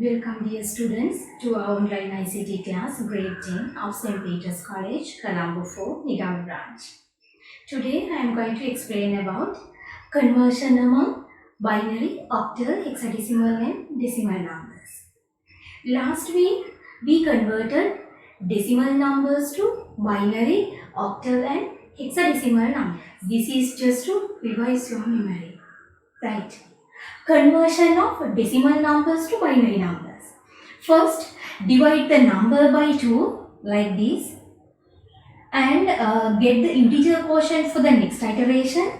Welcome dear students to our online ICT class grade 10 of St. Peter's College, Colombo 4, Nigam branch. Today I am going to explain about conversion among binary, octal, hexadecimal and decimal numbers. Last week we converted decimal numbers to binary, octal and hexadecimal numbers. This is just to revise your memory. Right. Conversion of decimal numbers to binary numbers. First, divide the number by 2 like this and get the integer quotient for the next iteration.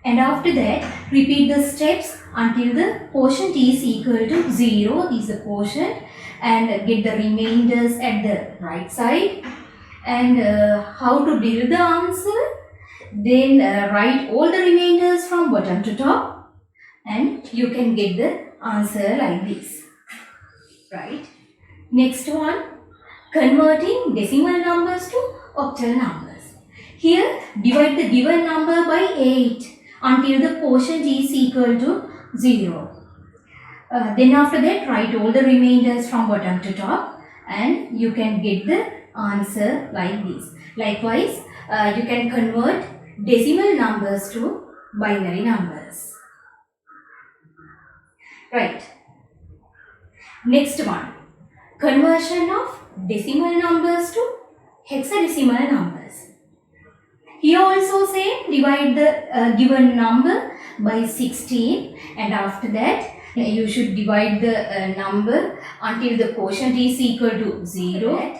And after that, repeat the steps until the quotient is equal to 0 is the quotient, and get the remainders at the right side. And how to derive the answer? Then write all the remainders from bottom to top. And you can get the answer like this, right? Next one, converting decimal numbers to octal numbers. Here, divide the given number by 8 until the quotient is equal to 0. Then after that, write all the remainders from bottom to top and you can get the answer like this. Likewise, you can convert decimal numbers to binary numbers. Right. Next one, conversion of decimal numbers to hexadecimal numbers. Here also same, divide the given number by 16 and after that you should divide the number until the quotient is equal to 0.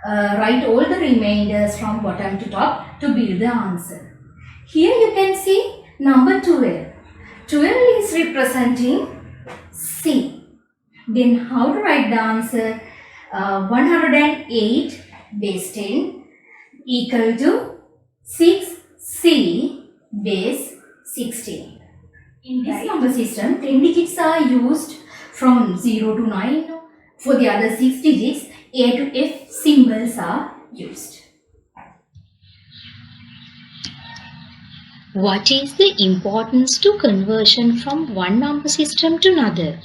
Write all the remainders from bottom to top to build the answer. Here you can see number 12. 12 is representing C. Then how to write the answer? 108 base 10 equal to 6C base 16. In this number system, 10 digits are used from 0 to 9. For the other 6 digits, A to F symbols are used. What is the importance to conversion from one number system to another?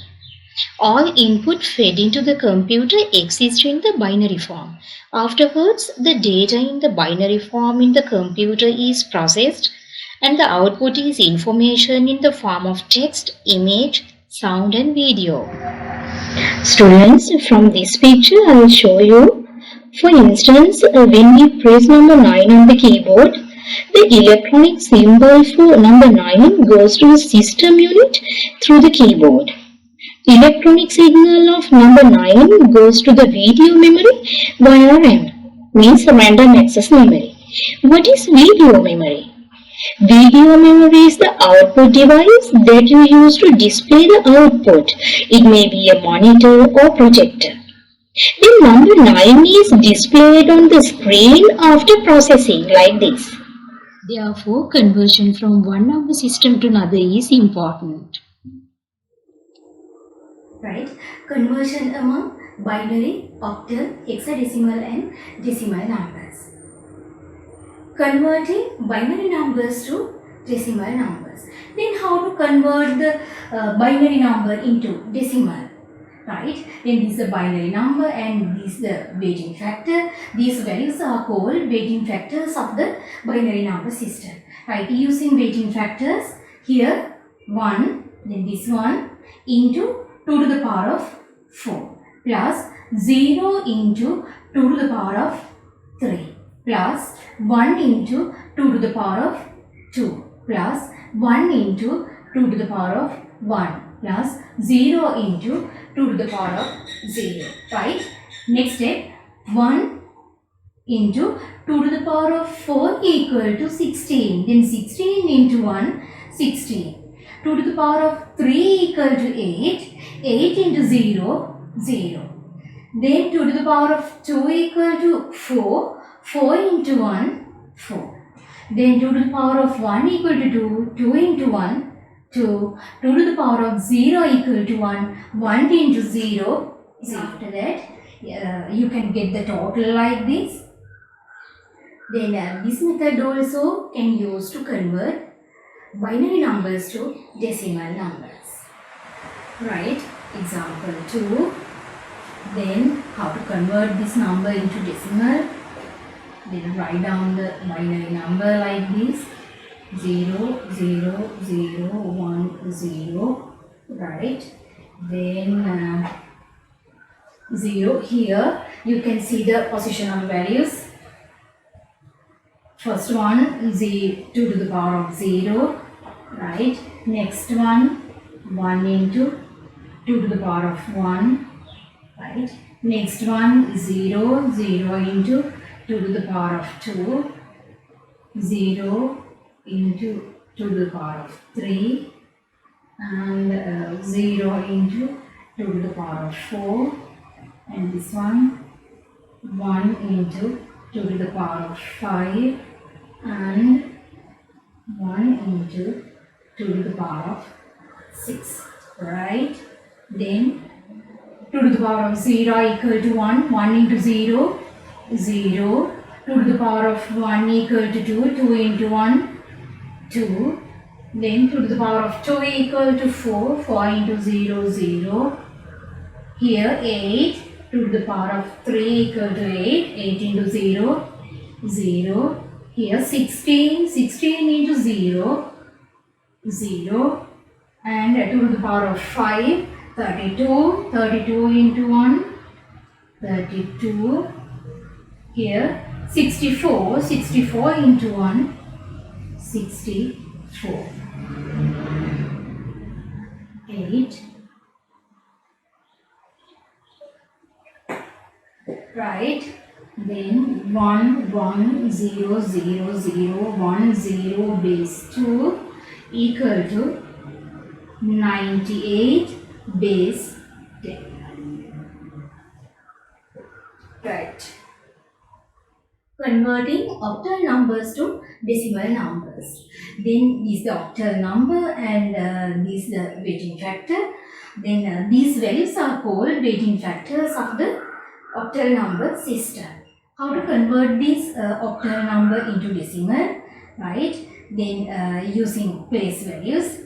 All input fed into the computer exists in the binary form. Afterwards, the data in the binary form in the computer is processed and the output is information in the form of text, image, sound and video. Students, from this picture I will show you. For instance, when we press number 9 on the keyboard, the electronic symbol for number 9 goes to the system unit through the keyboard. Electronic signal of number 9 goes to the video memory via RAM, means random access memory. What is video memory? Video memory is the output device that you use to display the output. It may be a monitor or projector. Then number 9 is displayed on the screen after processing like this. Therefore, conversion from one number system to another is important. Right? Conversion among binary, octal, hexadecimal and decimal numbers. Converting binary numbers to decimal numbers. Then how to convert the binary number into decimal? Right? Then this is a binary number and this is the weighting factor. These values are called weighting factors of the binary number system. Right? Using weighting factors, here 1, then this one into 2 to the power of 4 plus 0 into 2 to the power of 3 plus 1 into 2 to the power of 2 plus 1 into 2 to the power of 1 plus 0 into 2 to the power of 0. Right? Next step, 1 into 2 to the power of 4 equal to 16. Then 16 into 1, 16. 2 to the power of 3 equal to 8. 8 into 0, 0. Then 2 to the power of 2 equal to 4. 4 into 1, 4. Then 2 to the power of 1 equal to 2. 2 into 1, 2. 2 to the power of 0 equal to 1. 1 into 0. After that, you can get the total like this. Then this method also can use to convert binary numbers to decimal numbers. Right? Example 2. Then how to convert this number into decimal. Then write down the binary number like this. 0, 0, 0, 1, 0. Right. Then 0. Here you can see the positional values. First one 2 to the power of 0. Right. Next one 1 into 2 to the power of 1. Right. Next one 0, 0 into 2 to the power of 2. 0 into 2 to the power of 3. And 0 into 2 to the power of 4. And this one 1 into 2 to the power of 5. And 1 into 2 to the power of 6. Right. Then 2 to the power of 0 equal to 1. 1 into 0, 0. 2 to the power of 1 equal to 2. 2 into 1, 2. Then 2 to the power of 2 equal to 4. 4 into 0, 0. Here 8. 2 to the power of 3 equal to 8. 8 into 0, 0. Here 16. 16 into 0, 0. And 2 to the power of 5. 32. 32 into 1, 32. Here 64. 64 into 1, 64. 8. Right. Then 1, 1, 0, 0, 0, 1, 0 base 2 equal to 98 base 10. Right. Converting octal numbers to decimal numbers. Then this is the octal number and this is the weighting factor. Then these values are called weighting factors of the octal number system. How to convert this octal number into decimal, right? Then using place values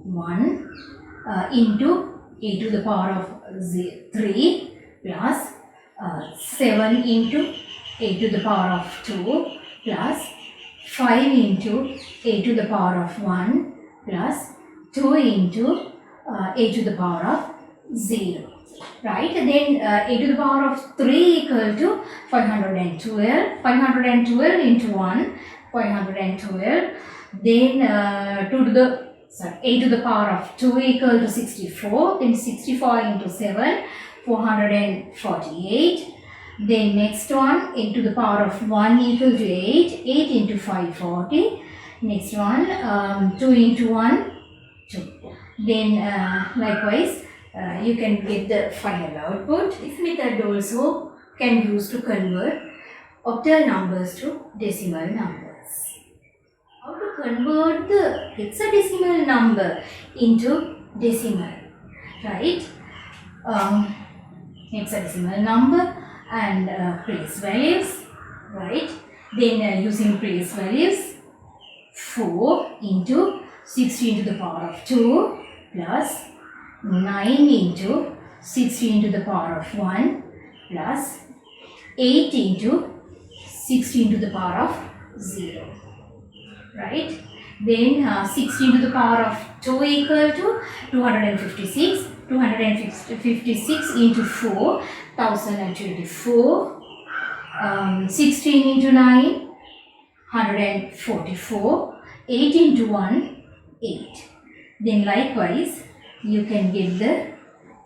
1 into a to the power of 3 plus 7 into a to the power of 2 plus 5 into a to the power of 1 plus 2 into a to the power of 0. Right, then a to the power of 3 equal to 512. 512 into 1, 512. Then 2 to the a to the power of 2 equal to 64. Then 64 into 7, 448. Then next one, a to the power of 1 equal to 8. 8 into 540. Next one, 2 into 1, 2. Then likewise, you can get the final output. This method also can use to convert octal numbers to decimal numbers. How to convert the hexadecimal number into decimal, right? Hexadecimal number and place values, right? Then using place values, 4 into 16 to the power of 2 plus 9 into 16 to the power of 1 plus 8 into 16 to the power of 0. Right? Then 16 to the power of 2 equal to 256. 256 into 4, 1024. 16 into 9, 144. 8 into 1, 8. Then likewise, you can get the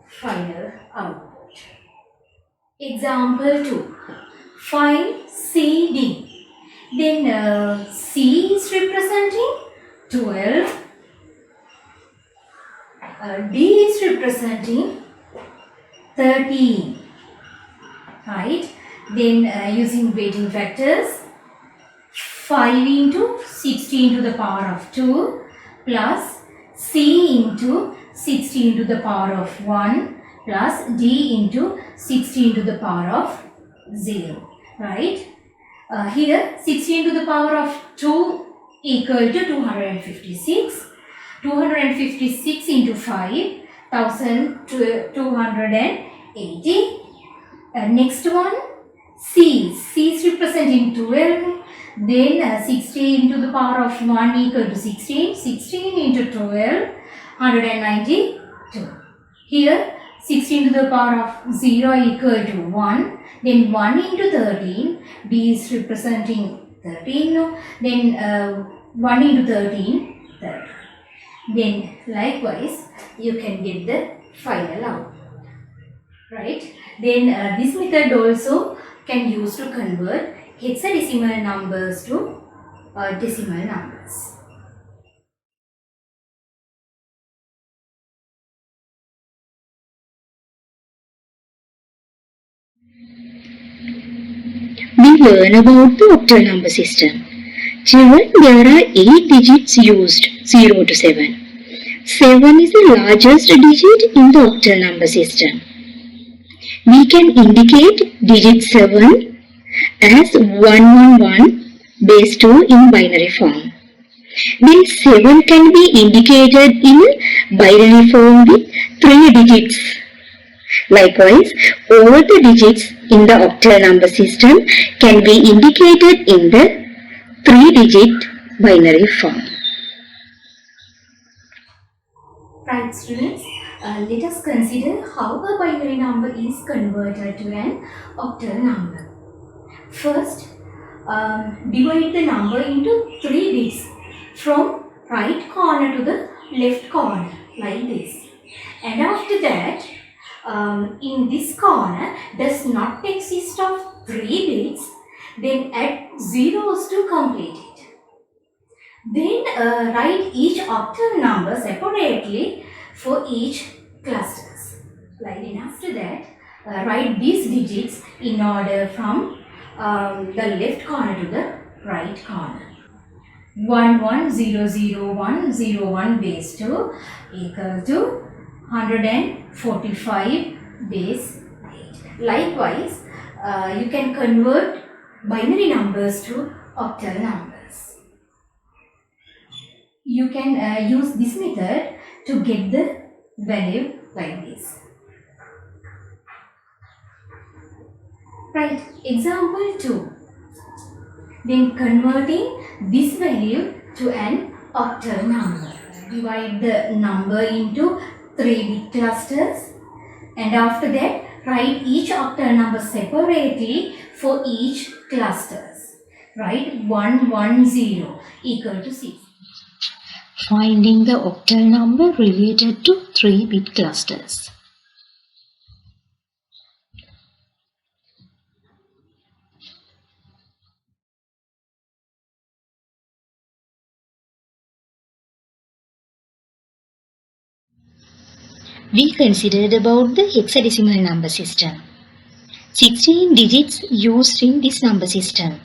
final output. Example 2. Find CD. Then C is representing 12. D is representing 13. Right? Then using weighting factors, 5 into 16 to the power of 2 plus C into 16 to the power of 1 plus D into 16 to the power of 0. Right? Here 16 to the power of 2 equal to 256. 256 into 5, 1280. Next one, C. C is representing 12. Then 60 into the power of 1 equal to 16. 16 into 12, 192. Here 16 to the power of 0 equal to 1. Then 1 into 13. D is representing 13. Then 1 into 13, 30. Then likewise you can get the final out. Right? Then this method also can use to convert hexadecimal numbers to decimal numbers. We learn about the octal number system. Children, there are 8 digits used, 0 to 7. 7 is the largest digit in the octal number system. We can indicate digit 7 as 111 base 2 in binary form. Then 7 can be indicated in binary form with 3 digits. Likewise, all the digits in the octal number system can be indicated in the 3-digit binary form. Right, students, let us consider how a binary number is converted to an octal number. First, divide the number into 3 bits from right corner to the left corner like this. And after that, in this corner does not exist of 3 bits, then add zeros to complete it. Then write each octal number separately for each clusters. Like then after that, write these digits in order from the left corner to the right corner. 11000101 base 2 equal to 145 base 8. Likewise, you can convert binary numbers to octal numbers. You can use this method to get the value like this. Right, example 2. Then converting this value to an octal number. Divide the number into 3-bit clusters, and after that write each octal number separately for each clusters. Write 110 equal to 6. Finding the octal number related to 3-bit clusters. We considered about the hexadecimal number system. 16 digits used in this number system.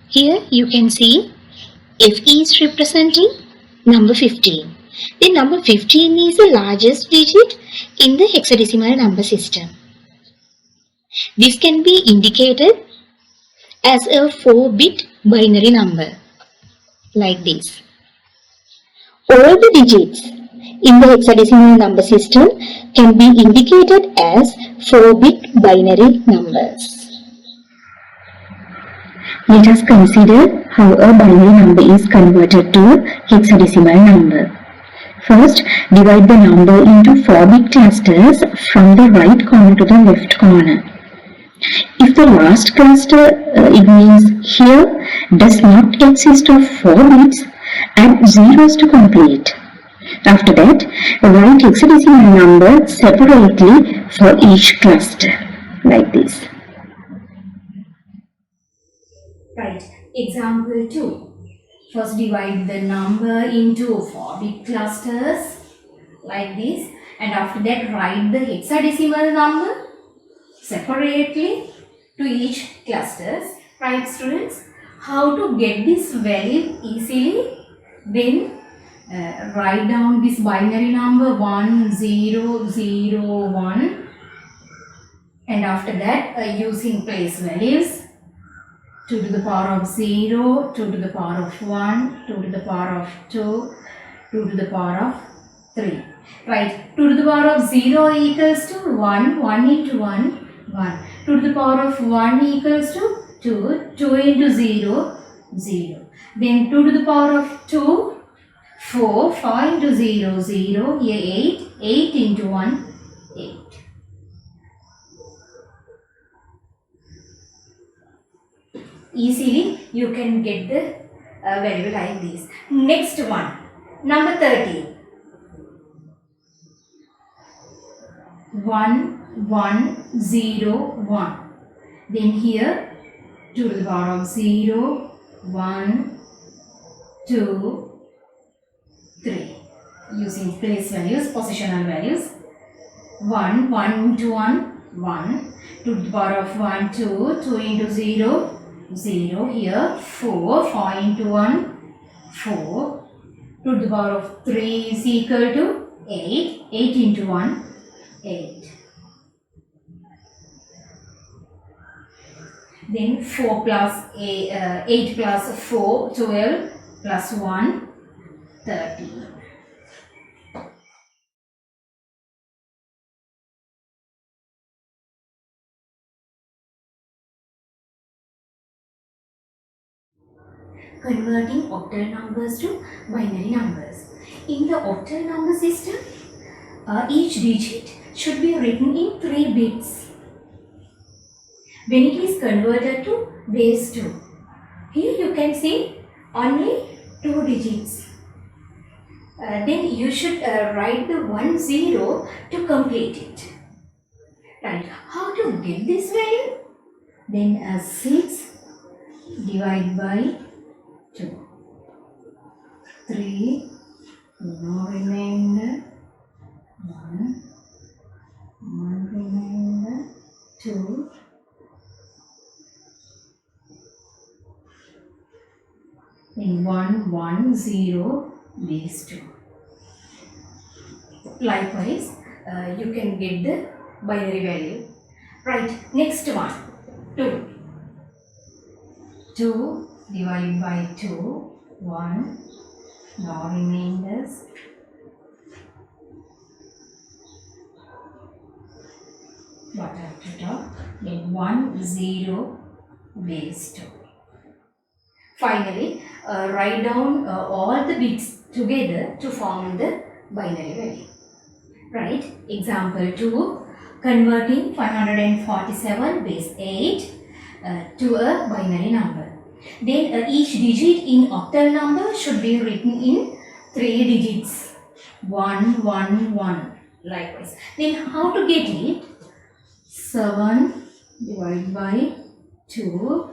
Here you can see FE is representing number 15. The number 15 is the largest digit in the hexadecimal number system. This can be indicated as a 4-bit binary number, like this. All the digits in the hexadecimal number system can be indicated as 4-bit binary numbers. Let us consider how a binary number is converted to a hexadecimal number. First, divide the number into 4-bit clusters from the right corner to the left corner. If the last cluster, it means here, does not consist of 4 bits, add zeros to complete. After that, write hexadecimal number separately for each cluster, like this. Right, example 2. First divide the number into 4-bit clusters like this, and after that write the hexadecimal number separately to each clusters. Right, students, how to get this value easily? Then write down this binary number 1001, and after that using place values 2 to the power of 0, 2 to the power of 1, 2 to the power of 2, 2 to the power of 3. Right. 2 to the power of 0 equals to 1. 1 into 1, 1. 2 to the power of 1 equals to 2. 2 into 0, 0. Then 2 to the power of 2, 4. 4 into 0, 0. Here 8. 8 into 1, 8. Easily you can get the value like this. Next one. Number 30. 1, 1, 0, 1. Then here 2 to the power of 0, 1, 2, 3. Using place values, positional values. 1, 1 into 1, 1. 2 to the power of 1, 2. 2 into 0, 0. Here 4, 4 into 1, 4. 2 to the power of 3 is equal to 8. 8 into 1, 8. Then 4 plus 8 plus 4, 12 plus 1, 13. Converting octal numbers to binary numbers. In the octal number system, each digit should be written in 3 bits when it is converted to base 2. Here you can see only 2 digits. Then you should write the 1 0 to complete it. Right. How to get this value? Then 6 divided by 2. 3, no remainder, 1, 1 remainder, 2, then 1, 1, 0, base 2. Likewise, you can get the binary value. Right, next one, 2. 2 divided by 2, 1, no remainders, bottom to top, then 1, 0, base 2. Finally, write down all the bits together to form the binary value. Right, example 2, converting 547 base 8 to a binary number. Then each digit in octal number should be written in 3 digits. 1, 1, 1. Likewise. Then how to get it? 7 divided by 2.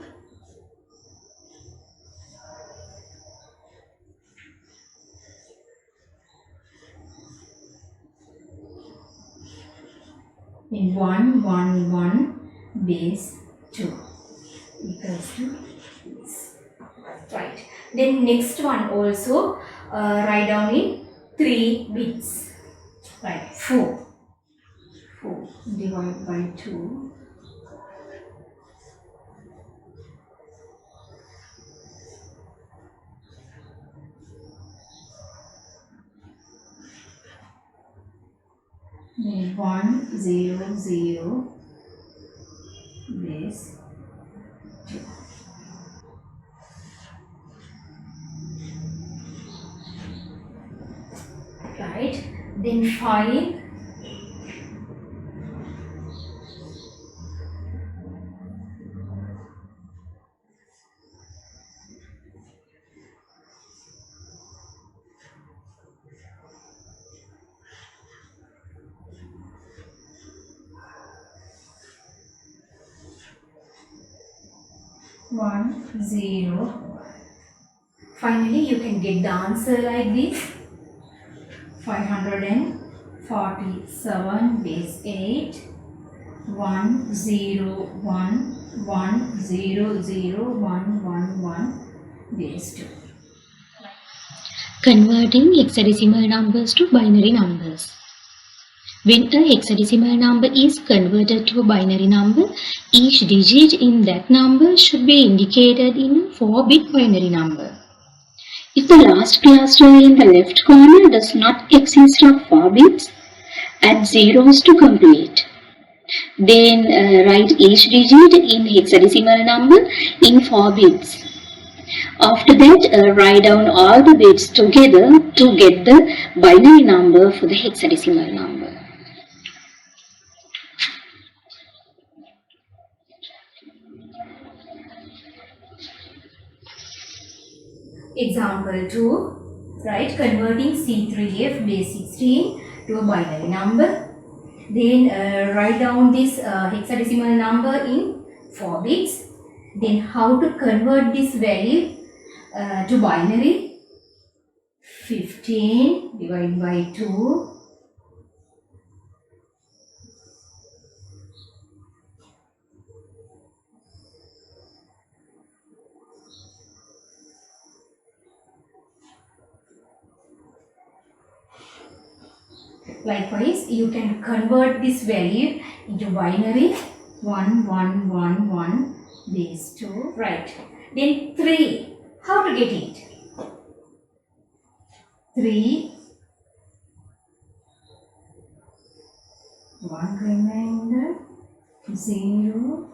Then 1, 1, 1 base 2 equals to this. Right. Then next one also write down in 3 bits. Right. 4. 4 divided by 2. Then 1, 0, 0 base 2. Right. Then 5. 1, 0. Finally, you can get the answer like this. 547 base 8. 1, 0, 1, 1, 0, 0, 1, 1, 1 base 2. Converting hexadecimal numbers to binary numbers. When a hexadecimal number is converted to a binary number, each digit in that number should be indicated in a 4-bit binary number. If the last cluster in the left corner does not consist of 4 bits, add zeros to complete. Then write each digit in hexadecimal number in 4 bits. After that, write down all the bits together to get the binary number for the hexadecimal number. Example 2, right, converting C3F base 16 to a binary number. Then write down this hexadecimal number in 4 bits. Then how to convert this value to binary? 15 divided by 2. Likewise, you can convert this value into binary 1111 base 2. Right. Then 3. How to get it? 3. 1 remainder 0.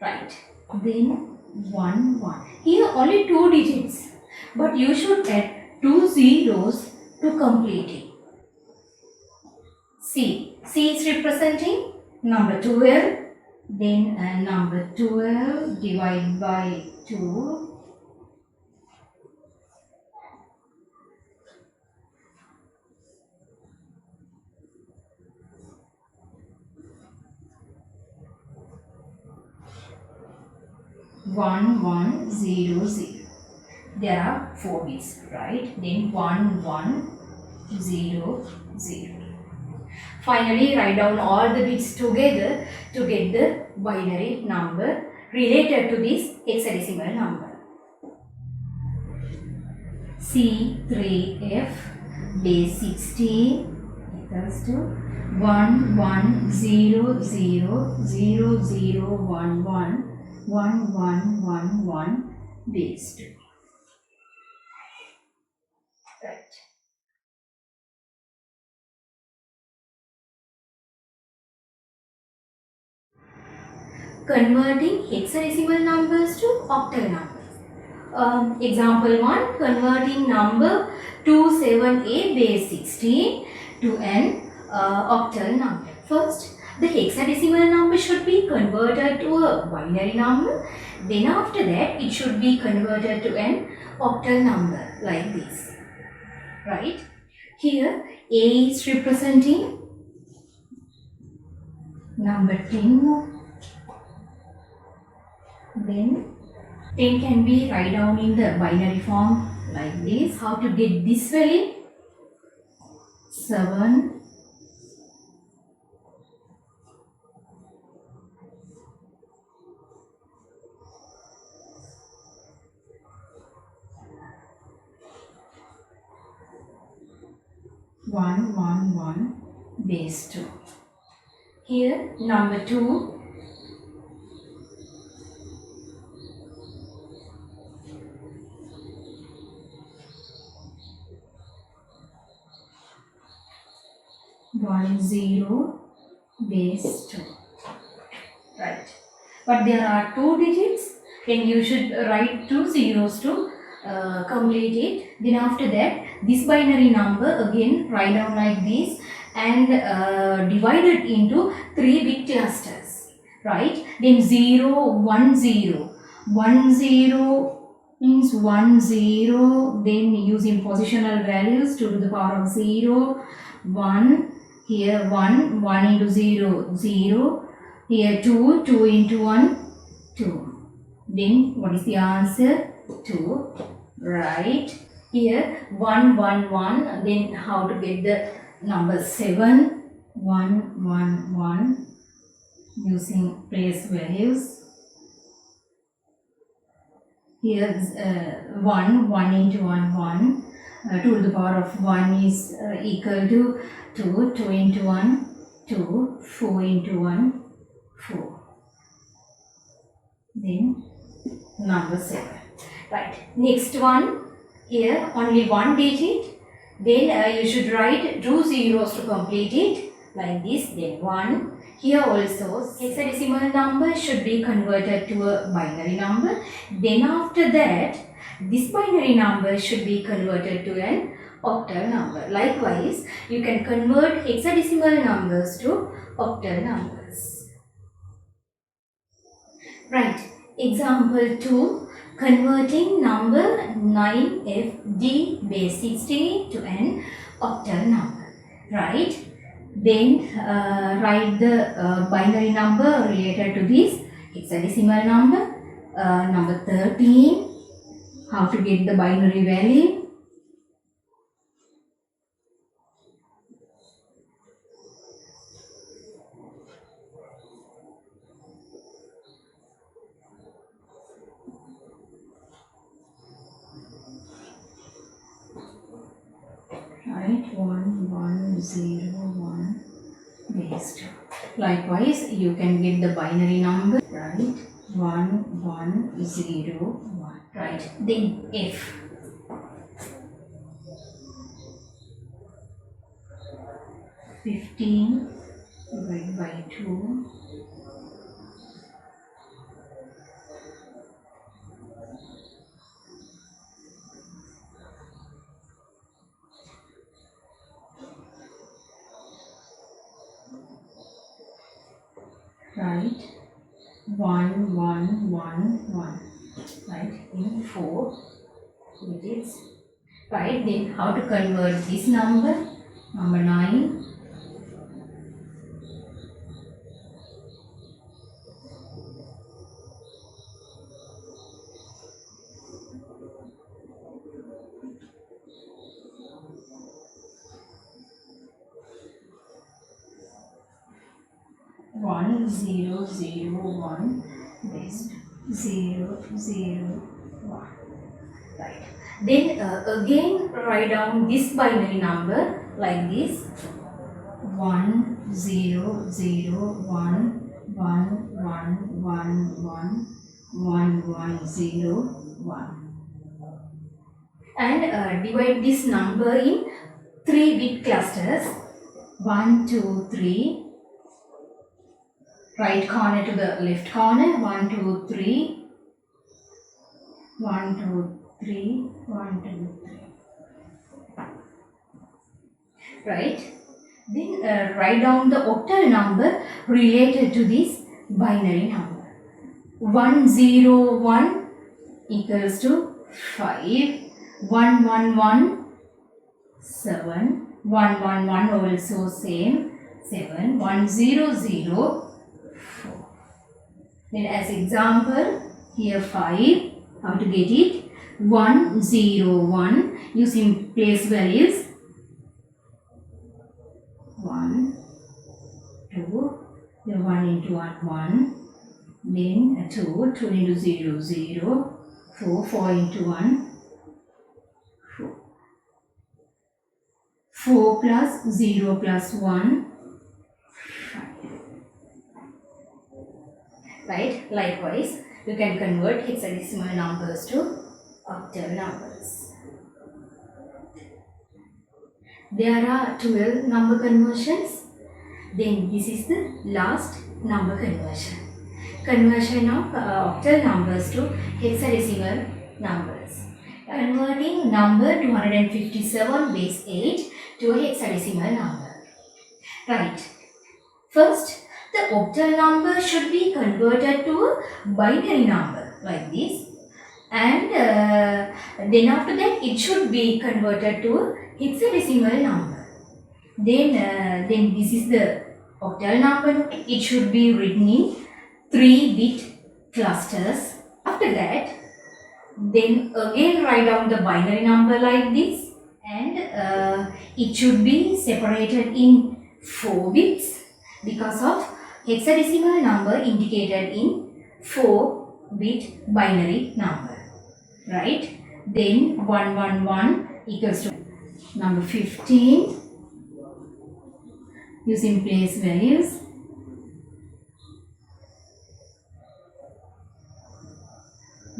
Right. Then 1 1. Here only 2 digits, but you should add 2 zeros to complete it. C is representing number 12. Then number 12 divided by 2. One one zero zero. There are 4 bits, right? Then 1100. Finally, write down all the bits together to get the binary number related to this hexadecimal number. C3F base 16 equals to 1100001111 base 2. Right. Converting hexadecimal numbers to octal numbers. Example 1, converting number 27A base 16 to an octal number. First, the hexadecimal number should be converted to a binary number. Then after that, it should be converted to an octal number like this. Right? Here, A is representing number 10. Then 10 can be write down in the binary form like this. How to get this value? 7 111 base 2. Here number 2 10 base 2. Right. But there are 2 digits, then you should write 2 zeros to complete it. Then after that, this binary number again write down like this and divide it into 3 bit clusters. Right. Then 0 1 0. 1 0 means 1 0. Then using positional values 2 to the power of 0. 1. Here 1 into 0 0. Here 2 into 1 2. Then what is the answer? 2. Right. Here 1 1 1. Then how to get the number 7? 1 1 1 using place values. Here 1 into 1 1. 2 to the power of 1 is equal to 2. 2 into 1 2. 4 into 1 4. Then number 7. Right. Next one, here only one digit. Then you should write 2 zeros to complete it like this. Then 1. Here also hexadecimal number should be converted to a binary number. Then after that, this binary number should be converted to an octal number. Likewise, you can convert hexadecimal numbers to octal numbers. Right. Example 2. Converting number 9FD base 16 to an octal number. Right. Then write the binary number related to this hexadecimal number. Number 13. How to get the binary value. Right, 1 1 0 1 base 2. Likewise, you can get the binary number. Right, 1 1 0 1. Right, then F. 15 divided by 2. Right, 1 1 1 1. Right, in 4 digits. Right, then how to convert this number? Number 9. One zero zero one base 0 0 1. Right. Then again write down this binary number like this. 1 0 0 1 1 1 1 1 1 1 0 1. And divide this number in 3-bit clusters. 1 2 3. Right corner to the left corner. 1 2 3. 1 2 3. 1 2 3. Right. Then write down the octal number related to this binary number. 101 equals to 5. 111 7. 111 also same 7. 100 4. Then as example, here 5. How to get it? 101 using place values. 1 2. Then 1 into 1 1. Then 2 2 into 0 0. 4 4 into 1 4. 4 plus 0 plus 1 5. Right? Likewise, you can convert hexadecimal numbers to octal numbers. There are 12 number conversions. Then this is the last number conversion. Conversion of octal numbers to hexadecimal numbers. Converting number 257 base 8 to a hexadecimal number. Right. First, the octal number should be converted to a binary number like this. And then after that, it should be converted to a hexadecimal number. Then this is the octal number. It should be written in 3-bit clusters. After that, then again write down the binary number like this, and it should be separated in 4 bits because of hexadecimal number indicated in 4-bit binary number. Right? Then 111 equals to number 15 using place values.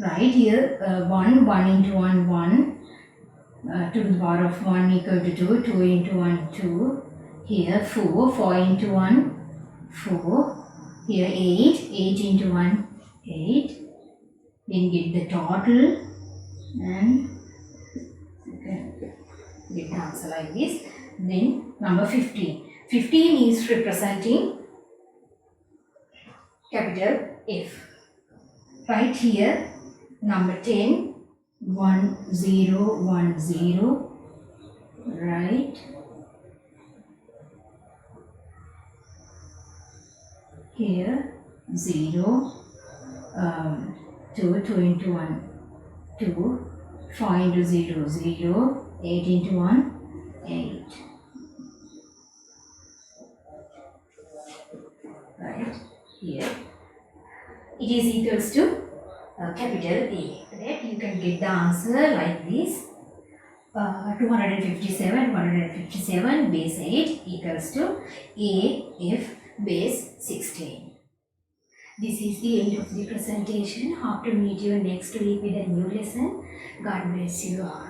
Right here, 1 into 1, 1. 2 to the power of 1 equal to 2. 2 into 1, 2. Here 4. 4 into 1, 4. Here 8. 8 into 1, 8. Then get the total and you can get the answer like this. Then number 15. 15 is representing capital F. Right here, number 10, 1 0 1 0. Right. Here 0, 2 into 1, 2, 4 into 0 0, 8 into 1, 8. Right here it is equals to capital A. That you can get the answer like this. 257 base 8 equals to AF base 16. This is the end of the presentation. Hope to meet you next week with a new lesson. God bless you all.